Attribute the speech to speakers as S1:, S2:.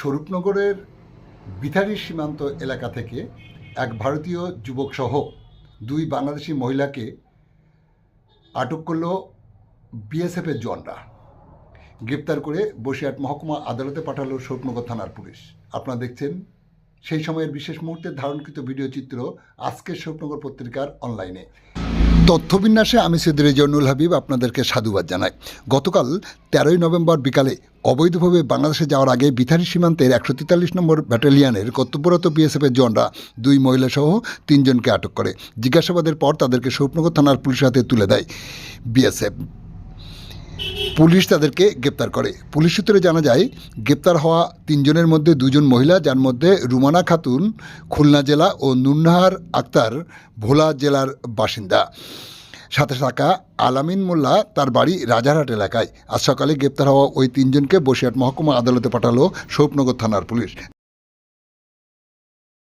S1: স্বরূপনগরের বিথারি সীমান্ত এলাকা থেকে এক ভারতীয় যুবকসহ দুই বাংলাদেশি মহিলাকে আটক করল বিএসএফের জওয়ানরা। গ্রেপ্তার করে বসিরহাট মহকুমা আদালতে পাঠালো স্বরূপনগর থানার পুলিশ। আপনারা দেখছেন সেই সময়ের বিশেষ মুহূর্তের ধারণকৃত ভিডিও চিত্র আজকের স্বরূপনগর পত্রিকার অনলাইনে। তথ্যবিন্যাসে আমি সৈয়দ রেজাউল হাবিব আপনাদেরকে সাধুবাদ জানাই। গতকাল 13ই নভেম্বর বিকালে অবৈধভাবে বাংলাদেশে যাওয়ার আগে বিথারি সীমান্তের 143 নম্বর ব্যাটালিয়নের কর্তব্যরত বিএসএফের জওয়ানরা দুই মহিলাসহ 3 জনকে আটক করে। জিজ্ঞাসাবাদের পর তাদেরকে স্বরূপনগর থানার পুলিশের হাতে তুলে দেয় বিএসএফ। পুলিশ তাদেরকে গ্রেপ্তার করে। পুলিশ সূত্রে জানা যায়, গ্রেপ্তার হওয়া 3 জনের মধ্যে 2 জন মহিলা, যার মধ্যে রুমানা খাতুন খুলনা জেলা ও নুন্নাহার আক্তার ভোলা জেলার বাসিন্দা। সাথে থাকা আলামিন মোল্লা তার বাড়ি রাজারহাট এলাকায়। আজ সকালে গ্রেপ্তার হওয়া ওই 3 জনকে বসিরহাট মহকুমা আদালতে পাঠালো স্বরূপনগর থানার পুলিশ।